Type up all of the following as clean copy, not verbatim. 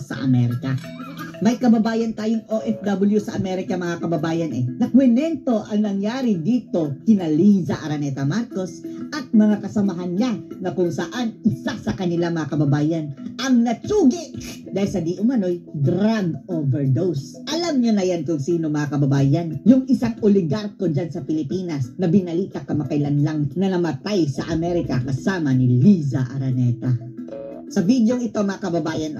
sa Amerika. May kababayan tayong OFW sa Amerika, mga kababayan Nakwento ang nangyari dito kina Liza Araneta Marcos at mga kasamahan niya na kung saan isa sa kanila, mga kababayan, ang natsugi dahil sa di umano'y drug overdose. Alam nyo na yan kung sino, mga kababayan. Yung isang oligarko dyan sa Pilipinas na binalita kamakailan lang na namatay sa Amerika kasama ni Liza Araneta. Sa video ito, mga kababayan,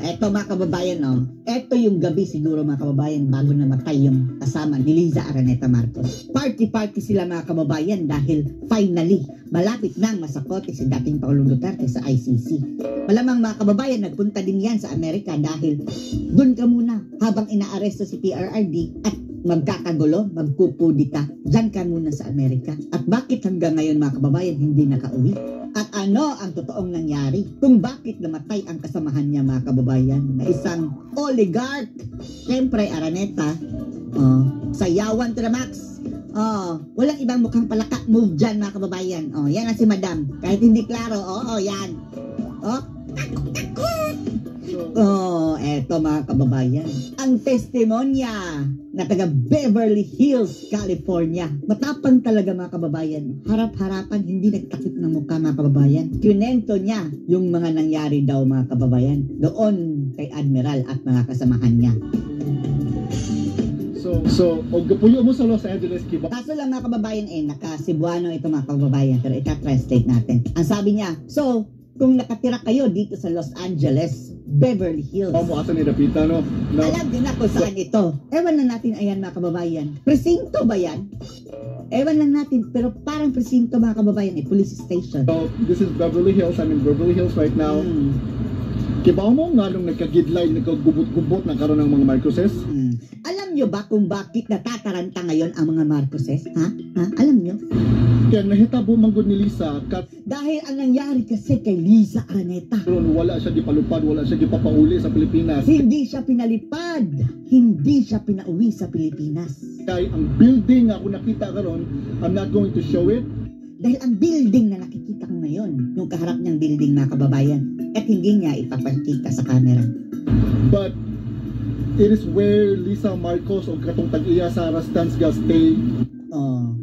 eto mga kababayan, eto yung gabi siguro, mga kababayan, bago namatay yung kasama ni Liza Araneta Marcos. Party sila, mga kababayan, dahil finally, malapit nang masakote si dating Pangulong Duterte sa ICC. Malamang, mga kababayan, nagpunta din yan sa Amerika dahil dun ka muna habang inaaresto si PRRD at magkakagulo, magpupudi ka, dyan ka muna sa Amerika. At bakit hanggang ngayon, mga kababayan, hindi nakauwi? At ano ang totoong nangyari? Kung bakit namatay ang kasamahan niya, mga kababayan, na isang oligarch? Siyempre, Araneta, sayawan to the max. Walang ibang mukhang palaka move dyan, mga kababayan. Yan ang si Madam. Kahit hindi klaro, yan. Eto, mga kababayan, ang testimonya na taga Beverly Hills, California. Matapang talaga, mga kababayan. Harap-harapan, hindi nagtakip ng mukha, mga kababayan. Kinento niya yung mga nangyari daw, mga kababayan, doon kay Admiral at mga kasamahan niya. So, gapuyo mo sa Los Angeles, kiba? Kaso lang, mga kababayan, naka-Cebuano ito, mga kababayan, pero ita-translate natin. Ang sabi niya, so, kung nakatira kayo dito sa Los Angeles, Beverly Hills. Asa ni Dapita, no? Alam din ako saan ito. Ewan na natin, ayan, mga kababayan. Presinto ba yan? Ewan lang natin, pero parang presinto, mga kababayan, police station. So, this is Beverly Hills. I'm in Beverly Hills right now. Kibaw mo nga nung nagkagidlay, nagkagubot-gubot na karoon ng mga Marcoses? Alam nyo ba kung bakit natataranta ngayon ang mga Marcoses? Ha? Alam nyo? Kaya nahitabo manggod ni Liza dahil ang nangyari kasi kay Liza Araneta, wala siya gipalupad, wala siya gipapauli sa Pilipinas. Hindi siya pinalipad, hindi siya pinauwi sa Pilipinas. Kaya ang building ako nakita karon, I'm not going to show it. Dahil ang building na nakikita ko ngayon, yung kaharap niyang building, mga kababayan, at hindi niya ipapakita sa camera. But it is where Liza Marcos o katong tag-iya sa Rastansga stay.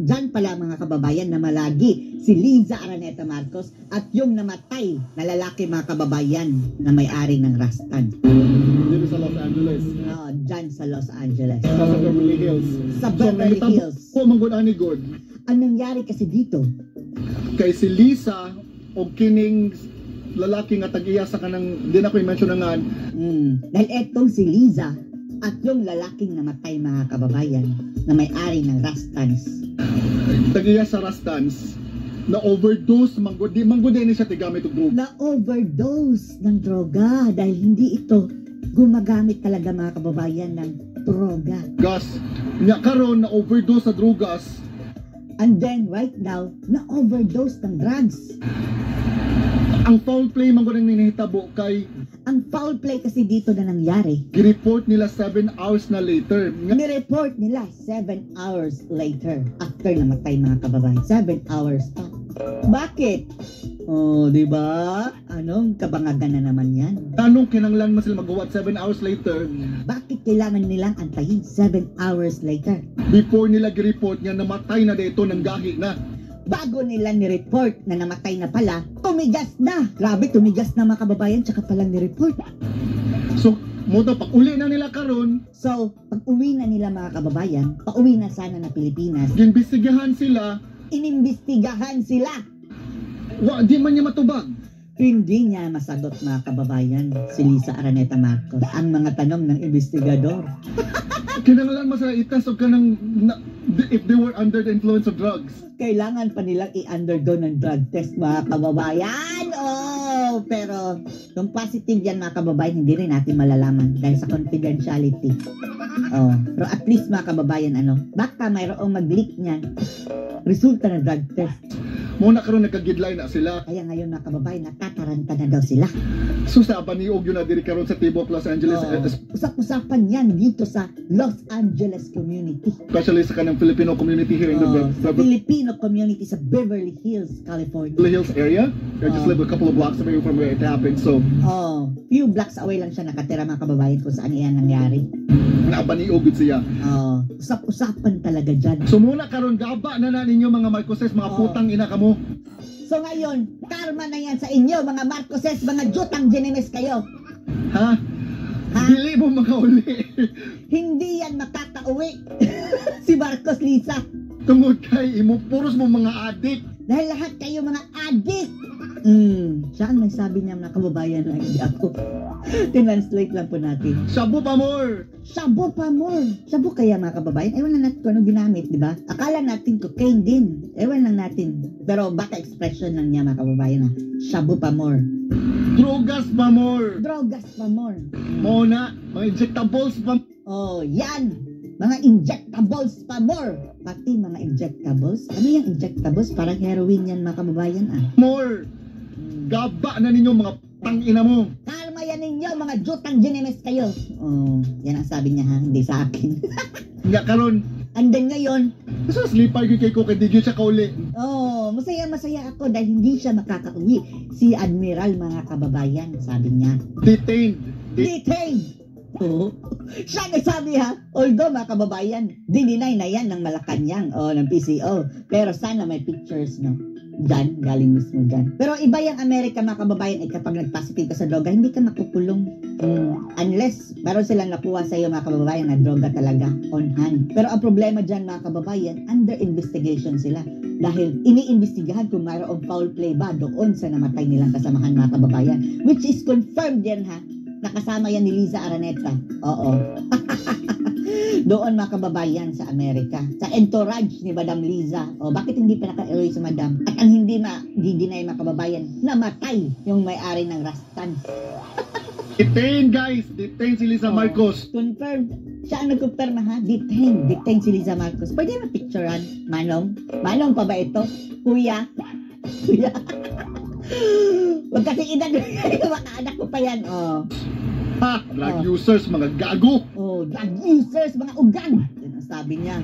Diyan pala, mga kababayan, na malagi si Liza Araneta Marcos at yung namatay na lalaki, mga kababayan, na may-ari ng Rastan. Dito sa Los Angeles. Diyan sa Los Angeles. Sa Beverly Hills. Sa Beverly Hills. So, manggod ani God. Ang nangyari kasi dito, kay si Liza o kining lalaki nga tag-iya sa kanang, di na ko i-mention na nga. Dahil etong si Liza at yung lalaking namatay, mga kababayan, na may-ari ng Rastans. Tag-iya sa Rastans, na overdose, manggod din siya tigamit og droga. Na overdose ng droga dahil hindi ito gumagamit talaga, mga kababayan, ng droga. Gas, nga karon na overdose sa drogas. And then right now, na overdose ng drugs. Ang foul play manggod ang ninahitabo kay ang foul play kasi dito na nangyari. I-report nila 7 hours na later. Ni-report nila 7 hours later after namatay, mga kababayan. 7 hours pa. Bakit? Di ba? Anong kabangagan na naman yan? Anong kinanglan mo sila magawa 7 hours later? Bakit kailangan nilang antayin 7 hours later? Before nila gi-report niya namatay na dito ng gahi na. Bago nila ni-report na namatay na pala, tumigas na! Grabe, tumigas na, mga kababayan, tsaka palang ni-report. So, mo daw, pag-uli na nila karon. So, pag-uwi na nila, mga kababayan, pauwi na sana na Pilipinas. Ginbestigahan sila. Inimbestigahan sila. Di man niya matubag. Hindi niya masagot, mga kababayan, si Liza Araneta Marcos ang mga tanong ng investigador. Kinanglan mo sila itas o kanang if they were under the influence of drugs. Kailangan pa nilang i-undergo ng drug test, mga kababayan. Pero kung positive yan, mga kababayan, hindi rin natin malalaman dahil sa confidentiality. Pero at least, mga kababayan, baka mayroong mag-leak niyan resulta ng drug test. Muna karon nagka-gidline na sila. Kaya ngayon mga kababayan, natataranta na daw sila. So sa paniog yun na diri karon sa Tibok, Los Angeles, Usap-usapan yan dito sa Los Angeles community. especially sa kanang Filipino community here in the Sa Filipino community sa Beverly Hills, California. Beverly Hills area. I just live a couple of blocks away from where it happened. So Few blocks away lang siya nakatira mga kababayan kung saan iyan nangyari. napaniog gud siya. Usap-usapan talaga dyan. So muna karon gaba na ninyo mga Marcoses, mga putang ina kamo. So ngayon, karma na yan sa inyo mga Marcoses, mga jutang Ginemes kayo. Ha? Dili mo mga uli. Hindi yan makakauwi. Si Marcos Lisa. Tungod kay imo puros mo mga adik. Dahil lahat kayo mga adik. Siya ang nagsabi niya mga kababayan lang, hindi ako. Tinranslate lang po natin. Shabu pa more. Shabu pa more. Shabu kaya mga kababayan. Ewan lang natin kung anong ginamit, di ba? Akala natin cocaine din. Ewan lang natin. Pero baka expression lang niya mga kababayan na shabu pa more. Drogas pa more. Drogas pa more. Muna, mga injectables pa. Yan. Mga injectables pa more. Pati mga injectables. Ano yung injectables? Parang heroin yan mga kababayan More. Gaba na ninyo mga tangina mo. Kalma yan ninyo mga jutang Ginemes kayo. Yan ang sabi niya ha, hindi sa akin. Nga karon. And then ngayon, Sa slipper kay ko kay digyo siya kauli. masaya ako dahil hindi siya makakauwi. Si Admiral mga kababayan, sabi niya. Detained. Detained! Siya nagsabi ha, although mga kababayan, dininay na yan ng Malacanang ng PCO. Pero sana may pictures, no? Diyan, galing mismo dyan. Pero iba yung Amerika mga kababayan ay kapag nag-positive ka sa droga, hindi ka makukulong. Unless meron silang nakuha sa iyo mga kababayan na droga talaga on hand. Pero ang problema dyan mga kababayan, under investigation sila. Dahil iniimbestigahan kung mayroong foul play ba doon sa namatay nilang kasamahan mga kababayan. Which is confirmed yan ha. Nakasama yan ni Liza Araneta. Oo. Doon mga kababayan sa Amerika. Sa entourage ni Madam Liza. Bakit hindi pa naka-eloy sa Madam? At ang hindi ma-deny mga kababayan, namatay yung may-ari ng Rastan. Detain guys. Detain si Lisa Marcos. Confirmed. Siya ang nag-confirm ha. Detain. Detain si Liza Marcos. Pwede ma-picturean? Manong? Manong pa ba ito? Kuya? Kuya? Huwag kasi baka anak ko pa yan. Ha! Drug users, mga gago. Drug users, mga ugan. Yan ang sabi niya.